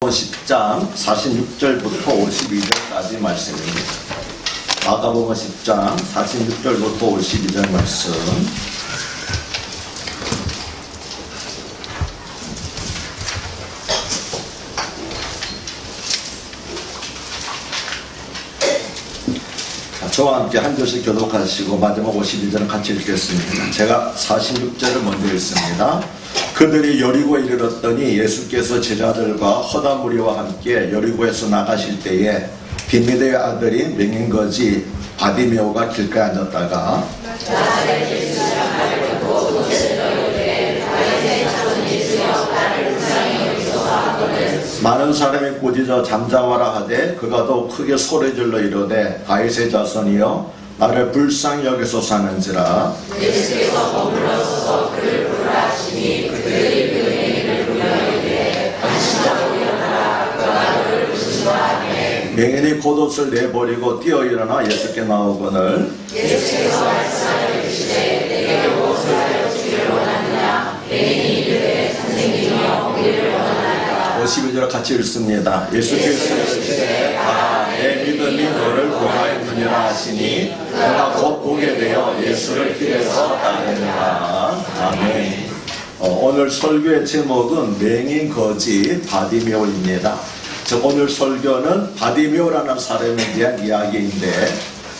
10장 46절부터 52절까지 말씀입니다. 마가복음 10장 46절부터 52절 말씀. 저와 함께 한 절씩 교독하시고 마지막 52절은 같이 읽겠습니다. 제가 46절을 먼저 읽습니다. 그들이 여리고에 이르렀더니 예수께서 제자들과 허다 무리와 함께 여리고에서 나가실 때에 디메데의 아들인 맹인거지 바디메오가 길가에 앉았다가 많은 사람이 꾸짖어 잠잠하라 하되 그가 더 크게 소리질러 이르되 다윗의 자손이여 나를 불쌍히 여기소서 하는지라. 예수께서 머물러 서서 그를 부르라 하시니 그들이 그 맹인을 불러 이르되 안심하고 일어나라 그가 너를 부르시라 하매 맹인이 겉옷을 내버리고 뛰어 일어나 예수께 나오거늘 예수께서 말씀하여 이르시되 내게 무엇을 하여 주기를 원하느냐. 맹인이 이르되 선생님이여 보기를 원하나이다. 52절 같이 읽습니다. 예수께서 이르시되 내 믿음이 너를 구하였느니라 하시니 그가 곧 보게 되어 예수를 길에서 따르니라. 아멘. 오늘 설교의 제목은 맹인 거지 바디메오입니다. 오늘 설교는 바디메오라는 사람에 대한 이야기인데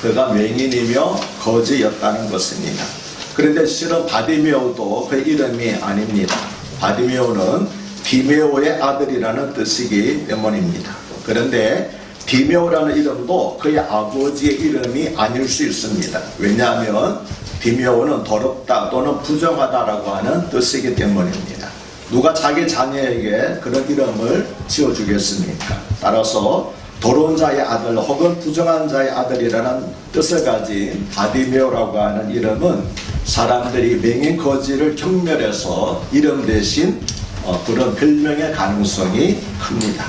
그가 맹인이며 거지였다는 것입니다. 그런데 실은 바디메오도 그 이름이 아닙니다. 바디메오는 디메오의 아들이라는 뜻이기 때문입니다. 그런데 디메오라는 이름도 그의 아버지의 이름이 아닐 수 있습니다. 왜냐하면 디메오는 더럽다 또는 부정하다라고 하는 뜻이기 때문입니다. 누가 자기 자녀에게 그런 이름을 지어주겠습니까? 따라서 더러운 자의 아들 혹은 부정한 자의 아들이라는 뜻을 가진 바디메오라고 하는 이름은 사람들이 맹인 거지를 경멸해서 이름 대신 그런 별명의 가능성이 큽니다.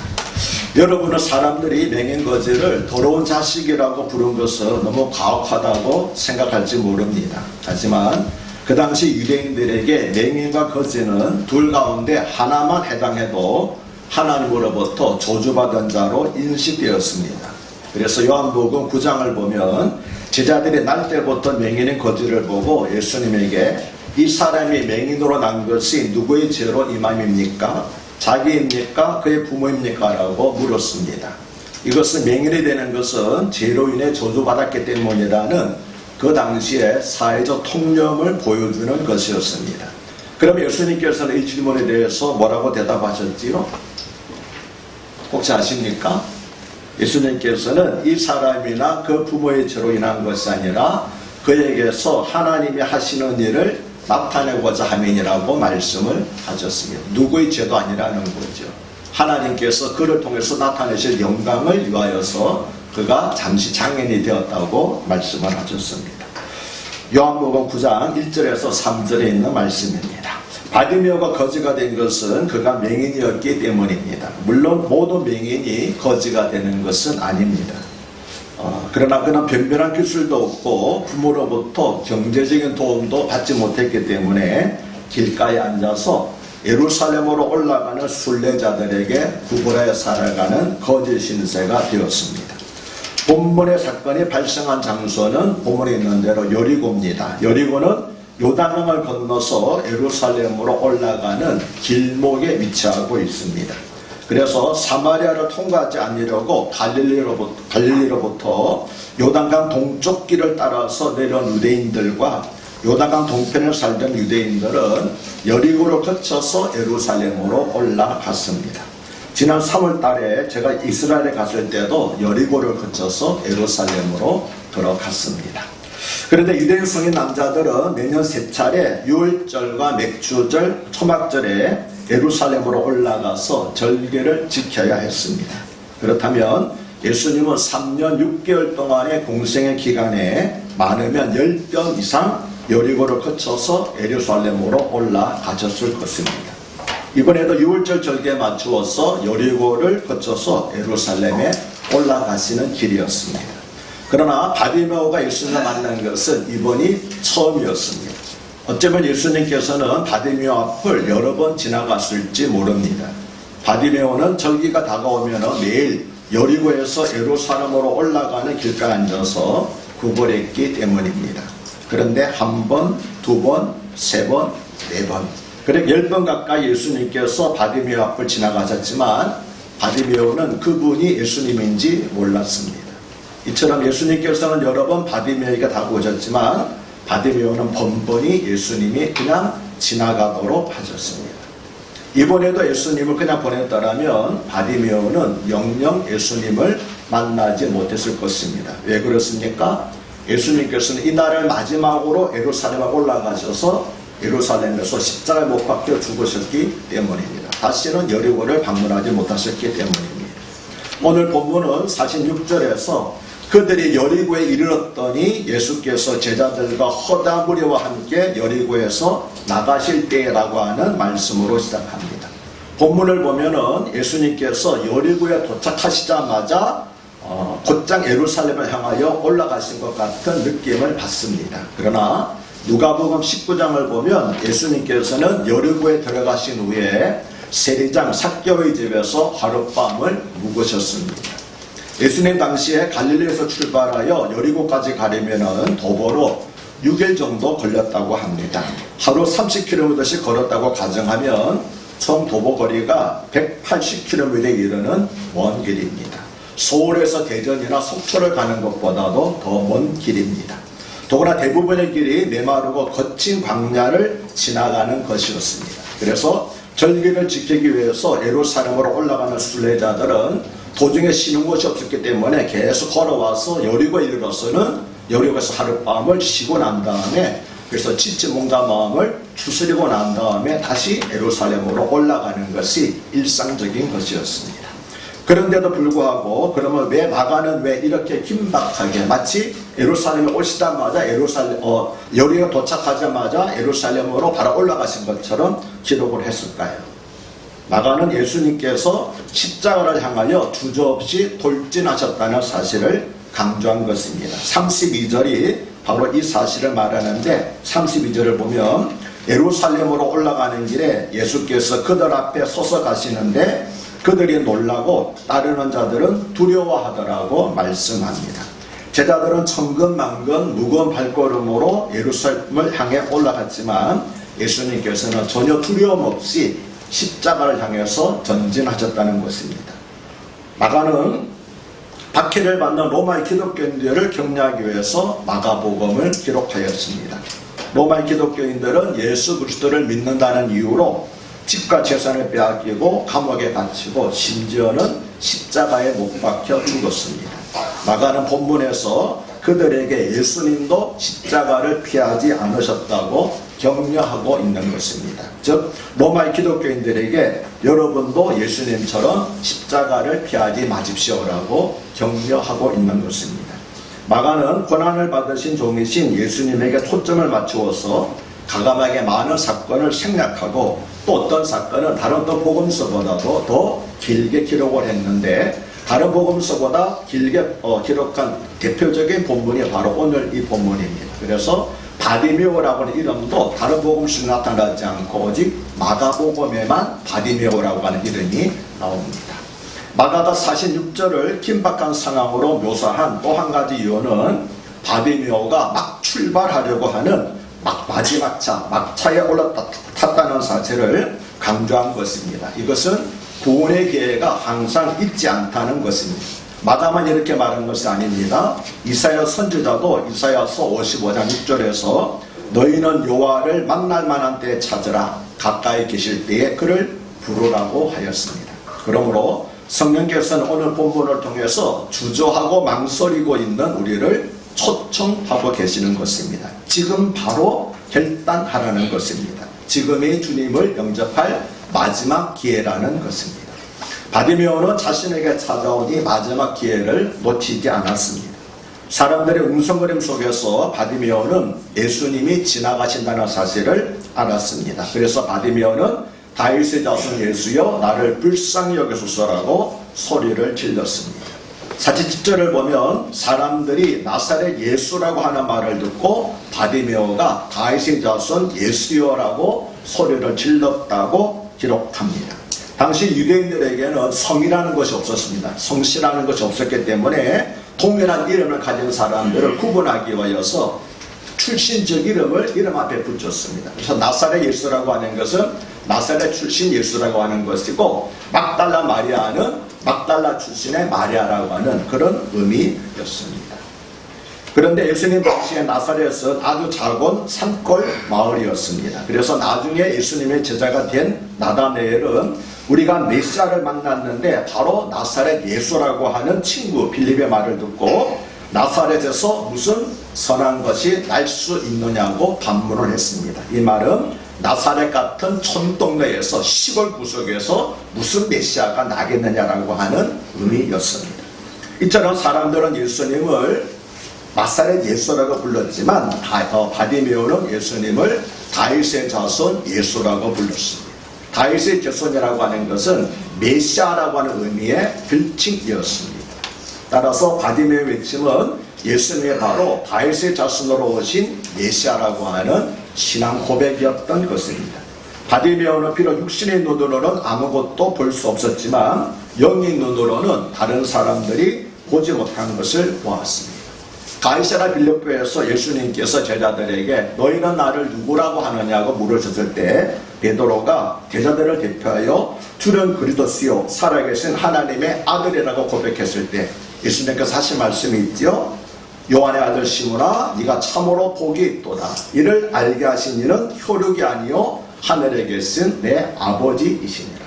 여러분은 사람들이 맹인 거지를 더러운 자식이라고 부른 것은 너무 가혹하다고 생각할지 모릅니다. 하지만 그 당시 유대인들에게 맹인과 거지는 둘 가운데 하나만 해당해도 하나님으로부터 저주받은 자로 인식되었습니다. 그래서 요한복음 9장을 보면 제자들이 날 때부터 맹인인 거지를 보고 예수님에게 이 사람이 맹인으로 난 것이 누구의 죄로 임함입니까? 자기입니까? 그의 부모입니까? 라고 물었습니다. 이것은 맹인이 되는 것은 죄로 인해 저주받았기 때문이라는 그 당시의 사회적 통념을 보여주는 것이었습니다. 그럼 예수님께서는 이 질문에 대해서 뭐라고 대답하셨지요? 혹시 아십니까? 예수님께서는 이 사람이나 그 부모의 죄로 인한 것이 아니라 그에게서 하나님이 하시는 일을 나타내고자 함이라고 말씀을 하셨습니다. 누구의 죄도 아니라는 거죠. 하나님께서 그를 통해서 나타내실 영광을 위하여서 그가 잠시 장애인이 되었다고 말씀을 하셨습니다. 요한복음 9장 1절에서 3절에 있는 말씀입니다. 바디메오가 거지가 된 것은 그가 맹인이었기 때문입니다. 물론 모든 맹인이 거지가 되는 것은 아닙니다. 그러나 그는 변변한 기술도 없고 부모로부터 경제적인 도움도 받지 못했기 때문에 길가에 앉아서 예루살렘으로 올라가는 순례자들에게 구걸하여 살아가는 거짓 신세가 되었습니다. 본문의 사건이 발생한 장소는 본문에 있는 대로 여리고입니다. 여리고는 요단강을 건너서 예루살렘으로 올라가는 길목에 위치하고 있습니다. 그래서 사마리아를 통과하지 않으려고 갈릴리로부터 요단강 동쪽 길을 따라서 내려온 유대인들과 요단강 동편에 살던 유대인들은 여리고를 거쳐서 예루살렘으로 올라갔습니다. 지난 3월 달에 제가 이스라엘에 갔을 때도 여리고를 거쳐서 예루살렘으로 들어갔습니다. 그런데 유대인 성인 남자들은 매년 3차례 유월절과 맥주절, 초막절에 예루살렘으로 올라가서 절기를 지켜야 했습니다. 그렇다면 예수님은 3년 6개월 동안의 공생의 기간에 많으면 10번 이상 여리고를 거쳐서 예루살렘으로 올라가셨을 것입니다. 이번에도 유월절 절기에 맞추어서 여리고를 거쳐서 예루살렘에 올라가시는 길이었습니다. 그러나 바디메오가 예수님을 만난 것은 이번이 처음이었습니다. 어쩌면 예수님께서는 바디메오 앞을 여러 번 지나갔을지 모릅니다. 바디메오는 절기가 다가오면 매일 여리고에서 예루살렘으로 올라가는 길가에 앉아서 구걸했기 때문입니다. 그런데 한 번, 두 번, 세 번, 네 번, 그래 10번 가까이 예수님께서 바디메오 앞을 지나가셨지만 바디메오는 그분이 예수님인지 몰랐습니다. 이처럼 예수님께서는 여러 번 바디메오에게 다가오셨지만 바디메오는 번번이 예수님이 그냥 지나가도록 하셨습니다. 이번에도 예수님을 그냥 보냈더라면 바디메오는 영영 예수님을 만나지 못했을 것입니다. 왜 그렇습니까? 예수님께서는 이날을 마지막으로 예루살렘에 올라가셔서 예루살렘에서 십자가에 못 박혀 죽으셨기 때문입니다. 다시는 여리고를 방문하지 못하셨기 때문입니다. 오늘 본문은 46절에서 그들이 여리고에 이르렀더니 예수께서 제자들과 허다 무리와 함께 여리고에서 나가실 때라고 하는 말씀으로 시작합니다. 본문을 보면은 예수님께서 여리고에 도착하시자마자 곧장 예루살렘을 향하여 올라가신 것 같은 느낌을 받습니다. 그러나 누가복음 19장을 보면 예수님께서는 여리고에 들어가신 후에 세리장 삭개오의 집에서 하룻밤을 묵으셨습니다. 예수님 당시에 갈릴리에서 출발하여 여리고까지 가려면 도보로 6일 정도 걸렸다고 합니다. 하루 30km씩 걸었다고 가정하면 총 도보 거리가 180km에 이르는 먼 길입니다. 서울에서 대전이나 속초를 가는 것보다도 더 먼 길입니다. 더구나 대부분의 길이 메마르고 거친 광야를 지나가는 것이었습니다. 그래서 절기를 지키기 위해서 예루살렘으로 올라가는 순례자들은 도중에 쉬는 곳이 없었기 때문에 계속 걸어와서 여리고에 이르러서는 여리고에서 하룻밤을 쉬고 난 다음에 그래서 지친 몸과 마음을 추스리고 난 다음에 다시 예루살렘으로 올라가는 것이 일상적인 것이었습니다. 그런데도 불구하고 그러면 왜 마가는 왜 이렇게 긴박하게 마치 예루살렘에 오시자마자 여리고 도착하자마자 예루살렘으로 바로 올라가신 것처럼 기록을 했을까요? 마가는 예수님께서 십자가를 향하여 주저없이 돌진하셨다는 사실을 강조한 것입니다. 32절이 바로 이 사실을 말하는데 32절을 보면 예루살렘으로 올라가는 길에 예수께서 그들 앞에 서서 가시는데 그들이 놀라고 따르는 자들은 두려워하더라고 말씀합니다. 제자들은 천근만근 무거운 발걸음으로 예루살렘을 향해 올라갔지만 예수님께서는 전혀 두려움 없이 십자가를 향해서 전진하셨다는 것입니다. 마가는 박해를 받는 로마의 기독교인들을 격려하기 위해서 마가복음을 기록하였습니다. 로마의 기독교인들은 예수 그리스도를 믿는다는 이유로 집과 재산을 빼앗기고 감옥에 갇히고 심지어는 십자가에 못 박혀 죽었습니다. 마가는 본문에서 그들에게 예수님도 십자가를 피하지 않으셨다고 격려하고 있는 것입니다. 즉 로마의 기독교인들에게 여러분도 예수님처럼 십자가를 피하지 마십시오라고 격려하고 있는 것입니다. 마가는 고난을 받으신 종이신 예수님에게 초점을 맞추어서 가감하게 많은 사건을 생략하고 또 어떤 사건은 다른 어떤 복음서보다도 더 길게 기록을 했는데 다른 복음서보다 길게 기록한 대표적인 본문이 바로 오늘 이 본문입니다. 그래서 바디메오라고 하는 이름도 다른 복음서에 나타나지 않고 오직 마가복음에만 바디메오라고 하는 이름이 나옵니다. 마가가 46절을 긴박한 상황으로 묘사한 또 한 가지 이유는 바디메오가 막 출발하려고 하는 마지막 차, 막차에 올라탔다는 사실을 강조한 것입니다. 이것은 구원의 기회가 항상 있지 않다는 것입니다. 마가만 이렇게 말한 것이 아닙니다. 이사야 선지자도 이사야서 55장 6절에서 너희는 여호와를 만날 만한 때에 찾으라 가까이 계실 때에 그를 부르라고 하였습니다. 그러므로 성령께서는 오늘 본문을 통해서 주저하고 망설이고 있는 우리를 초청하고 계시는 것입니다. 지금 바로 결단하라는 것입니다. 지금이 주님을 영접할 마지막 기회라는 것입니다. 바디메오는 자신에게 찾아온 이 마지막 기회를 놓치지 않았습니다. 사람들의 웅성거림 속에서 바디메오는 예수님이 지나가신다는 사실을 알았습니다. 그래서 바디메오는 다윗의 자손 예수여 나를 불쌍히 여기소서라고 소리를 질렀습니다. 47절을 보면 사람들이 나사렛 예수라고 하는 말을 듣고 바디메오가 다윗의 자손 예수여라고 소리를 질렀다고 기록합니다. 당시 유대인들에게는 성이라는 것이 없었습니다. 성씨라는 것이 없었기 때문에 동일한 이름을 가진 사람들을 구분하기 위해서 출신적 이름을 이름 앞에 붙였습니다. 그래서 나사렛 예수라고 하는 것은 나사렛 출신 예수라고 하는 것이고, 막달라 마리아는 막달라 출신의 마리아라고 하는 그런 의미였습니다. 그런데 예수님 당시에 나사렛은 아주 작은 산골 마을이었습니다. 그래서 나중에 예수님의 제자가 된 나다나엘은 우리가 메시아를 만났는데 바로 나사렛 예수라고 하는 친구 빌립의 말을 듣고 나사렛에서 무슨 선한 것이 날 수 있느냐고 반문을 했습니다. 이 말은 나사렛 같은 촌동네에서 시골 구석에서 무슨 메시아가 나겠느냐라고 하는 의미였습니다. 이처럼 사람들은 예수님을 나사렛 예수라고 불렀지만 바디메오는 예수님을 다윗의 자손 예수라고 불렀습니다. 다윗의 자손이라고 하는 것은 메시아라고 하는 의미의 별칭이었습니다. 따라서 바디메오 외침은 예수님의 바로 다윗의 자손으로 오신 메시아라고 하는 신앙 고백이었던 것입니다. 바디메오는 비록 육신의 눈으로는 아무것도 볼 수 없었지만 영의 눈으로는 다른 사람들이 보지 못한 것을 보았습니다. 가이사랴 빌립보에서 예수님께서 제자들에게 너희는 나를 누구라고 하느냐고 물으셨을 때 베드로가 제자들을 대표하여 주는 그리스도시요 살아계신 하나님의 아들이라고 고백했을 때 예수님께서 하신 말씀이 있죠. 요한의 아들 시몬아 네가 참으로 복이 있도다. 이를 알게 하신 이는 혈육이 아니요 하늘에 계신 내 아버지이시니라.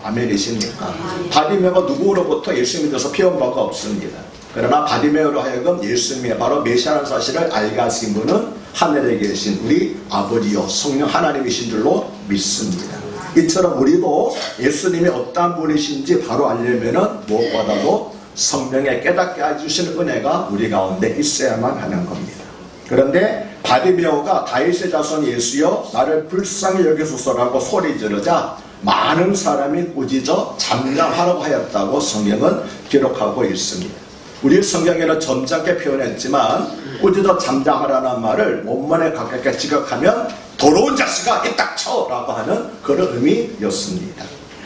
아멘이십니까? 바디메오가 누구로부터 예수님에 대해서 배운 바가 없습니다. 그러나 바디메오로 하여금 예수님의 바로 메시아라는 사실을 알게 하신 분은 하늘에 계신 우리 아버지요 성령 하나님이신 줄로 믿습니다. 이처럼 우리도 예수님이 어떠한 분이신지 바로 알려면 무엇보다도 성령에 깨닫게 해주시는 은혜가 우리 가운데 있어야만 하는 겁니다. 그런데 바디메오가 다윗의 자손 예수여 나를 불쌍히 여기소서라고 소리 지르자 많은 사람이 꾸짖어 잠잠하라고 하였다고 성경은 기록하고 있습니다. 우리 성경에는 점잖게 표현했지만 꾸짖어 잠잠하라는 말을 원문에 가깝게 지각하면 더러운 자식아 이 닥쳐 라고 하는 그런 의미였습니다.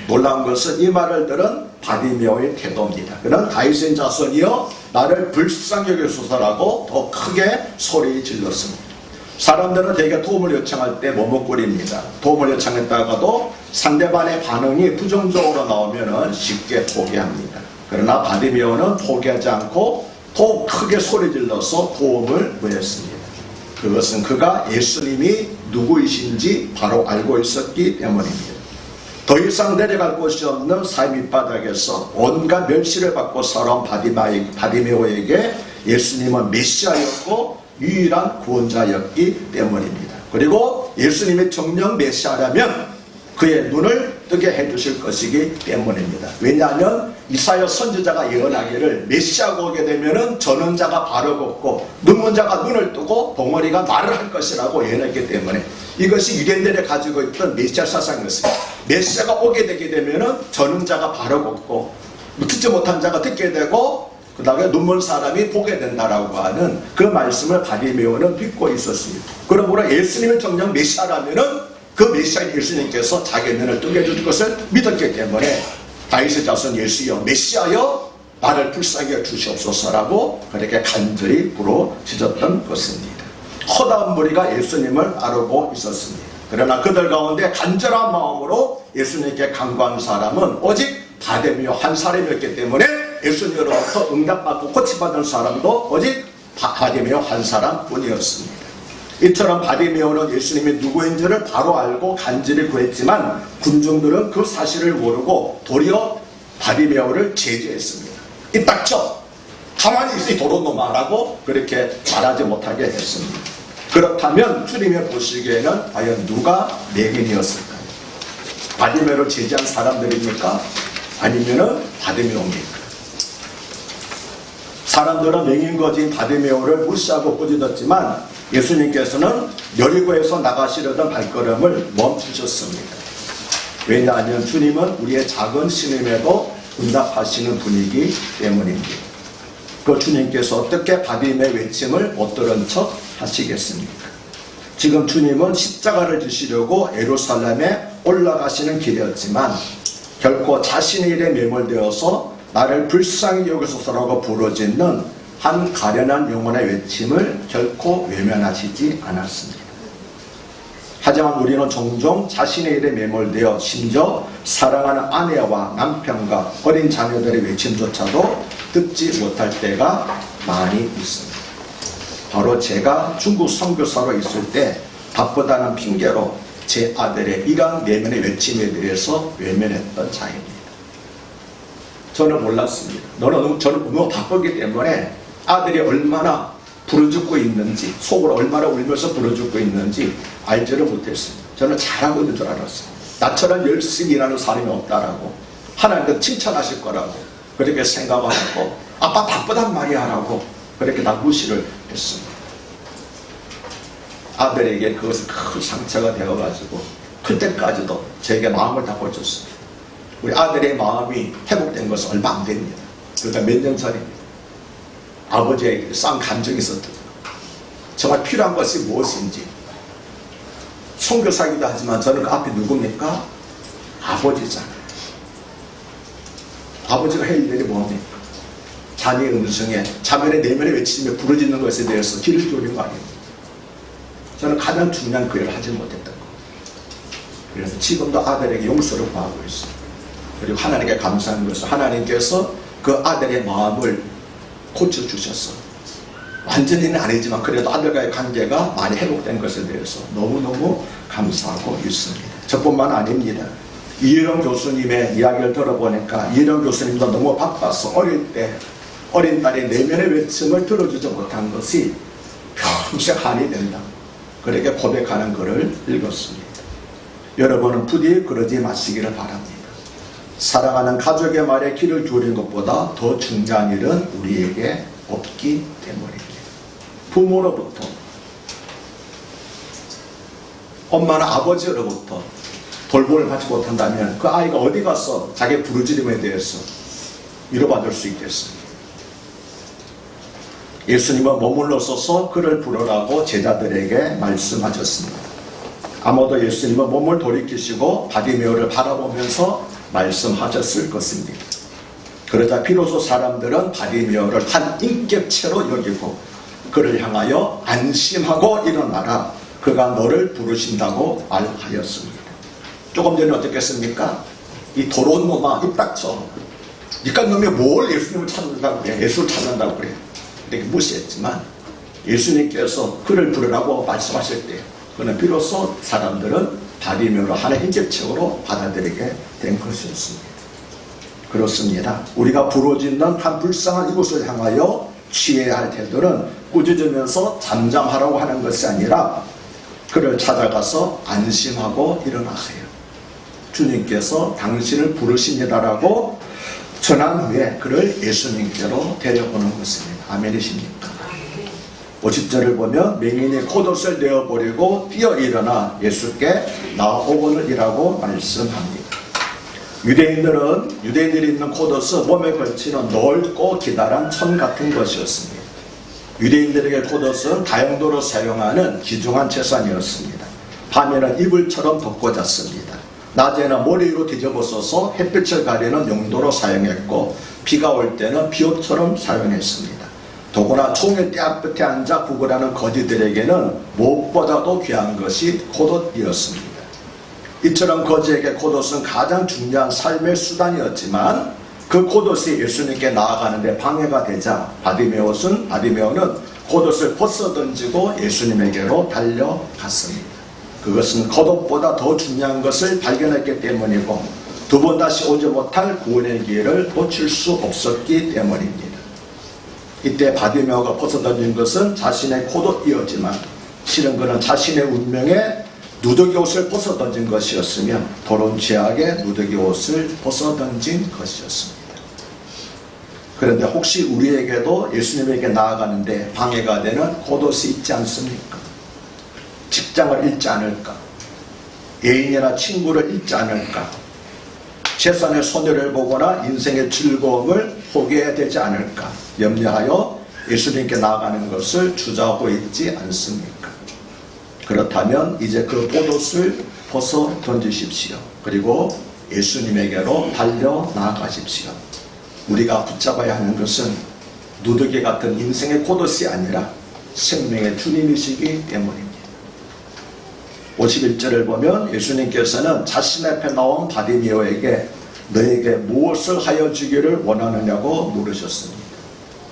놀라운 것은 이 말을 들은 바디메오의 태도입니다. 그는 다윗의 자손이여 나를 불쌍히 여기소서라고 더 크게 소리 질렀습니다. 사람들은 대개 도움을 요청할 때 머뭇거립니다. 도움을 요청했다가도 상대방의 반응이 부정적으로 나오면 쉽게 포기합니다. 그러나 바디메오는 포기하지 않고 더욱 크게 소리 질러서 도움을 구했습니다. 그것은 그가 예수님이 누구이신지 바로 알고 있었기 때문입니다. 더 이상 내려갈 곳이 없는 삶 밑바닥에서 온갖 멸시를 받고 살아온 바디메오에게 예수님은 메시아였고 유일한 구원자였기 때문입니다. 그리고 예수님이 정령 메시아라면 그의 눈을 뜨게 해주실 것이기 때문입니다. 왜냐하면 이사야 선지자가 예언하기를 메시아가 오게 되면 저는 자가 발을 걷고 눈먼 자가 눈을 뜨고 벙어리가 말을 할 것이라고 예언했기 때문에 이것이 유대인들이 가지고 있던 메시아 사상이었습니다. 메시아가 오게 되게 되면 저는 자가 발을 걷고 듣지 못한 자가 듣게 되고 그 다음에 눈먼 사람이 보게 된다라고 하는 그 말씀을 바디메오는 믿고 있었습니다. 그러므로 예수님을 정녕 메시아라면은 그 메시아 예수님께서 자기 눈을 뜨게 해줄 것을 믿었기 때문에 다윗의 자손 예수여 메시아여 나를 불쌍히 여겨 주시옵소서라고 그렇게 간절히 부르짖었던 것입니다. 허다한 무리가 예수님을 따르고 있었습니다. 그러나 그들 가운데 간절한 마음으로 예수님께 간구한 사람은 오직 바디메오 한 사람이었기 때문에 예수님으로부터 응답받고 고침받은 사람도 오직 바디메오 한 사람뿐이었습니다. 이처럼 바디메오는 예수님이 누구인지를 바로 알고 간절히 구했지만 군중들은 그 사실을 모르고 도리어 바디메오를 제지했습니다. 이 닥쳐! 가만히 있으니 도로놈아 라고 그렇게 말하지 못하게 했습니다. 그렇다면 주님이 보시기에는 과연 누가 맹인이었을까요? 바디메오를 제지한 사람들입니까? 아니면은 바디메오입니까? 사람들은 맹인거지인 바디메오를 무시하고 꾸짖었지만 예수님께서는 여리고에서 나가시려던 발걸음을 멈추셨습니다. 왜냐하면 주님은 우리의 작은 신임에도 응답하시는 분이기 때문입니다. 그 주님께서 어떻게 바디메오 외침을 못 들은 척 하시겠습니까? 지금 주님은 십자가를 지시려고 예루살렘에 올라가시는 길이었지만 결코 자신의 일에 매몰되어서 나를 불쌍히 여기소서라고 부르짖는 한 가련한 영혼의 외침을 결코 외면하시지 않았습니다. 하지만 우리는 종종 자신의 일에 매몰되어 심지어 사랑하는 아내와 남편과 어린 자녀들의 외침조차도 듣지 못할 때가 많이 있습니다. 바로 제가 중국 선교사로 있을 때 바쁘다는 핑계로 제 아들의 이러한 내면의 외침에 대해서 외면했던 자입니다. 저는 몰랐습니다. 저는 너무 바쁘기 때문에 아들이 얼마나 부르짖고 있는지, 속으로 얼마나 울면서 부르짖고 있는지 알지를 못했습니다. 저는 잘하고 있는 줄 알았어요. 나처럼 열심히 일하는 사람이 없다라고, 하나님도 칭찬하실 거라고 그렇게 생각하고, 아빠 바쁘단 말이야 라고 그렇게 다 무시를 했습니다. 아들에게 그것은 큰 상처가 되어가지고 클 때까지도 저에게 마음을 다 고쳤습니다. 우리 아들의 마음이 회복된 것은 얼마 안 됩니다. 그러니까 몇 년 전입니다. 아버지에게 싸운 감정이 있었던, 정말 필요한 것이 무엇인지. 선교사이기도 하지만 저는 그 앞에 누굽니까? 아버지잖아요. 아버지가 할 일이 뭡니까? 자녀의 음성에, 자면의 내면의 외치며 부르짖는 것에 대해서 귀를 기울인 거 아닙니까? 저는 가장 중요한 그 일을 하지 못했던 거. 그래서 지금도 아들에게 용서를 구하고 있어요. 그리고 하나님께 감사한 것은 하나님께서 그 아들의 마음을 고쳐주셨어. 완전히는 아니지만 그래도 아들과의 관계가 많이 회복된 것에 대해서 너무너무 감사하고 있습니다. 저뿐만 아닙니다. 이혜령 교수님의 이야기를 들어보니까 이혜령 교수님도 너무 바빠서 어릴 때 어린 딸의 내면의 외침을 들어주지 못한 것이 평생 한이 된다. 그렇게 고백하는 글을 읽었습니다. 여러분은 부디 그러지 마시기를 바랍니다. 사랑하는 가족의 말에 귀를 기울이는 것보다 더 중요한 일은 우리에게 없기 때문입니다. 부모로부터, 엄마나 아버지로부터 돌봄을 받지 못한다면 그 아이가 어디 가서 자기 부르짖음에 대해서 위로받을 수 있겠습니까? 예수님은 머물러 서서 그를 부르라고 제자들에게 말씀하셨습니다. 아마도 예수님은 몸을 돌이키시고 바디메오를 바라보면서 말씀하셨을 것입니다. 그러자 비로소 사람들은 바디메오를 한 인격체로 여기고 그를 향하여 안심하고 일어나라, 그가 너를 부르신다고 말하였습니다. 조금 전에 어떻겠습니까? 이 더러운 놈아, 입 닥쳐. 니까 놈이 뭘 예수님을 찾는다고 그래, 예수를 찾는다고 그래, 이렇게 무시했지만 예수님께서 그를 부르라고 말씀하실 때 그는 비로소 사람들은 바디메오를 하나의 인격체로 받아들이게 된 것이었습니다. 그렇습니다. 우리가 부르짖는 한 불쌍한 이곳을 향하여 취해야 할 태도는 꾸짖으면서 잠잠하라고 하는 것이 아니라 그를 찾아가서 안심하고 일어나세요. 주님께서 당신을 부르십니다라고 전한 후에 그를 예수님께로 데려오는 것입니다. 아멘이십니까? 50절을 보면 맹인이 겉옷을 내어버리고 뛰어 일어나 예수께 나오거늘이라고 말씀합니다. 유대인들이 입는 겉옷은 몸에 걸치는 넓고 기다란 천 같은 것이었습니다. 유대인들에게 겉옷은 다용도로 사용하는 귀중한 재산이었습니다. 밤에는 이불처럼 덮고 잤습니다. 낮에는 머리 위로 뒤집어서서 햇빛을 가리는 용도로 사용했고 비가 올 때는 비옷처럼 사용했습니다. 더구나 총의 떼앞끝에 앉아 구걸하는 거지들에게는 무엇보다도 귀한 것이 겉옷이었습니다. 이처럼 거지에게 겉옷은 가장 중요한 삶의 수단이었지만 그 겉옷이 예수님께 나아가는데 방해가 되자 바디메오는 겉옷을 벗어던지고 예수님에게로 달려갔습니다. 그것은 겉옷보다 더 중요한 것을 발견했기 때문이고 두 번 다시 오지 못할 구원의 기회를 놓칠 수 없었기 때문입니다. 이때 바디메오가 벗어던진 것은 자신의 겉옷이었지만 실은 그는 자신의 운명에 누더기 옷을 벗어던진 것이었으며 더러운 죄악의 누더기 옷을 벗어던진 것이었습니다. 그런데 혹시 우리에게도 예수님에게 나아가는데 방해가 되는 겉옷이 있지 않습니까? 직장을 잃지 않을까? 애인이나 친구를 잃지 않을까? 재산의 손해를 보거나 인생의 즐거움을 포기해야 되지 않을까? 염려하여 예수님께 나아가는 것을 주저하고 있지 않습니까? 그렇다면 이제 그 겉옷을 벗어 던지십시오. 그리고 예수님에게로 달려 나아가십시오. 우리가 붙잡아야 하는 것은 누더기 같은 인생의 고도시 아니라 생명의 주님이시기 때문입니다. 51절을 보면 예수님께서는 자신 앞에 나온 바디메오에게 너에게 무엇을 하여 주기를 원하느냐고 물으셨습니다.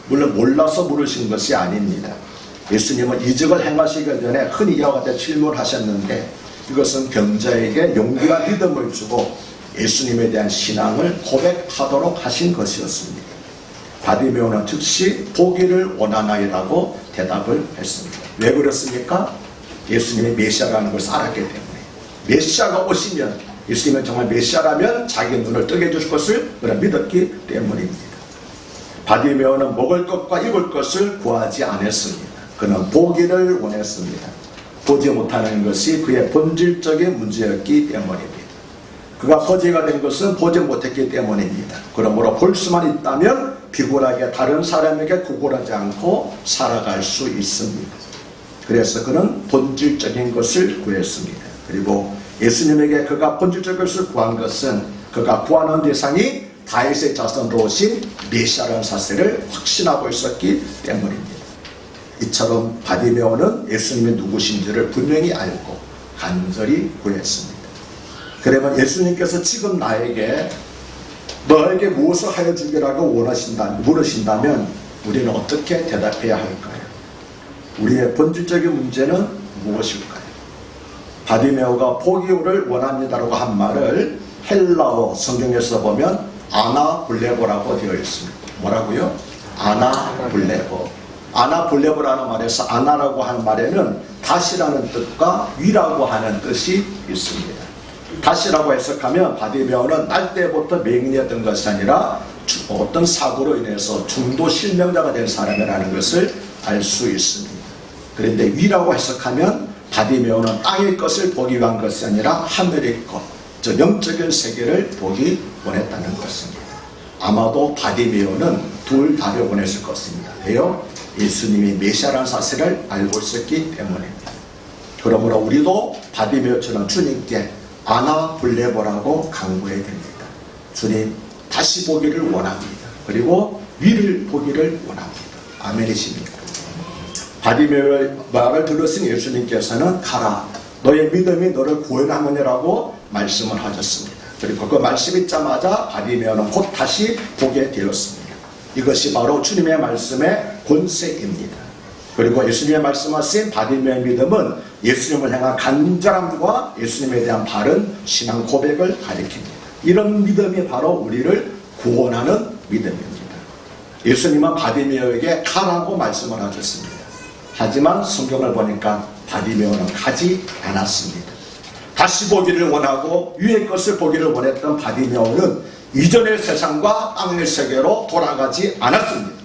물론 몰라서 물으신 것이 아닙니다. 예수님은 이적을 행하시기 전에 흔히 이와 같이 질문하셨는데 이것은 병자에게 용기와 믿음을 주고 예수님에 대한 신앙을 고백하도록 하신 것이었습니다. 바디메오는 즉시 보기를 원하나이라고 대답을 했습니다. 왜 그렇습니까? 예수님이 메시아라는 것을 알았기 때문에. 메시아가 오시면, 예수님은 정말 메시아라면 자기 눈을 뜨게 해줄 것을 믿었기 때문입니다. 바디메오는 먹을 것과 입을 것을 구하지 않았습니다. 그는 보기를 원했습니다. 보지 못하는 것이 그의 본질적인 문제였기 때문입니다. 그가 거지가 된 것은 보지 못했기 때문입니다. 그러므로 볼 수만 있다면 비굴하게 다른 사람에게 구걸하지 않고 살아갈 수 있습니다. 그래서 그는 본질적인 것을 구했습니다. 그리고 예수님에게 그가 본질적인 것을 구한 것은 그가 구하는 대상이 다윗의 자손으로 오신 메시아라는 사실을 확신하고 있었기 때문입니다. 이처럼 바디메오는 예수님이 누구신지를 분명히 알고 간절히 구했습니다. 그러면 예수님께서 지금 나에게 너에게 무엇을 하여 주기라고 물으신다면 우리는 어떻게 대답해야 할까요? 우리의 본질적인 문제는 무엇일까요? 바디메오가 보기를 원합니다라고 한 말을 헬라어 성경에서 보면 아나블레보라고 되어 있습니다. 뭐라고요? 아나블레보. 아나블레보라는 말에서 아나라고 하는 말에는 다시라는 뜻과 위라고 하는 뜻이 있습니다. 다시라고 해석하면 바디메오는 날 때부터 맹인이었던 것이 아니라 어떤 사고로 인해서 중도 실명자가 된 사람이라는 것을 알 수 있습니다. 그런데 위라고 해석하면 바디메오는 땅의 것을 보기 위한 것이 아니라 하늘의 것, 저 영적인 세계를 보기 원했다는 것입니다. 아마도 바디메오는 둘 다를 원했을 것입니다. 왜요? 예수님이 메시아라는 사실을 알고 있었기 때문입니다. 그러므로 우리도 바디메오처럼 주님께 아나블레보라고 간구해야 됩니다. 주님, 다시 보기를 원합니다. 그리고 위를 보기를 원합니다. 아멘이십니까? 바디메오의 말을 들으신 예수님께서는 가라, 너의 믿음이 너를 구원하느니라고 말씀을 하셨습니다. 그리고 그 말씀이 있자마자 바디메오는 곧 다시 보게 되었습니다. 이것이 바로 주님의 말씀의 권세입니다. 그리고 예수님의 말씀하신 바디메오의 믿음은 예수님을 향한 간절함과 예수님에 대한 바른 신앙 고백을 가리킵니다. 이런 믿음이 바로 우리를 구원하는 믿음입니다. 예수님은 바디메오에게 가라고 말씀을 하셨습니다. 하지만 성경을 보니까 바디메오는 가지 않았습니다. 다시 보기를 원하고 위의 것을 보기를 원했던 바디메오는 이전의 세상과 땅의 세계로 돌아가지 않았습니다.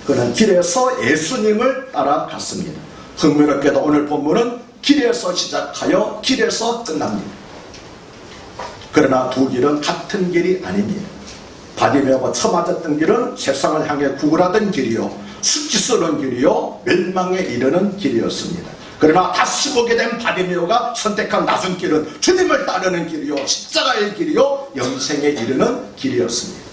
그는 길에서 예수님을 따라갔습니다. 흥미롭게도 오늘 본문은 길에서 시작하여 길에서 끝납니다. 그러나 두 길은 같은 길이 아닙니다. 바디메오가 처음 맞았던 길은 세상을 향해 구걸하던 길이요, 수치 쓰는 길이요, 멸망에 이르는 길이었습니다. 그러나 다시 보게 된 바디메오가 선택한 낮은 길은 주님을 따르는 길이요, 십자가의 길이요, 영생에 이르는 길이었습니다.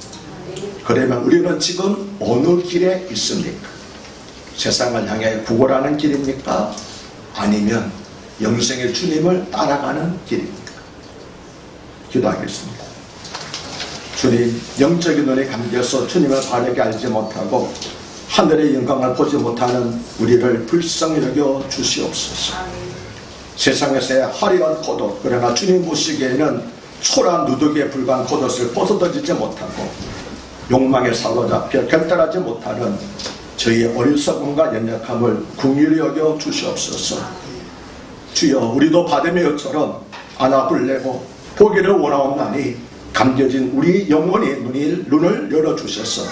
그러면 우리는 지금 어느 길에 있습니까? 세상을 향해 구걸하는 길입니까? 아니면 영생의 주님을 따라가는 길입니까? 기도하겠습니다. 주님, 영적인 눈에 감겨서 주님을 바르게 알지 못하고 하늘의 영광을 보지 못하는 우리를 불쌍히 여겨 주시옵소서. 세상에서의 화려한 겉옷, 그러나 주님 보시기에는 초라한 누더기에 불과한 겉옷을 벗어던지지 못하고 욕망에 사로잡혀 결단하지 못하는 저희의 어리석음과 연약함을 긍휼히 여겨 주시옵소서. 주여, 우리도 바디메오처럼 아나블레보 보기를 원하옵나니 감겨진 우리 영혼의 눈을 열어주셔서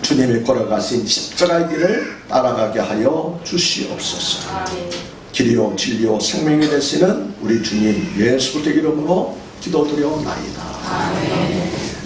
주님이 걸어가신 십자가의 길을 따라가게 하여 주시옵소서. 길이요 진리요 생명이 되시는 우리 주님 예수 그리스도 이름으로 기도드려옵나이다. 아멘.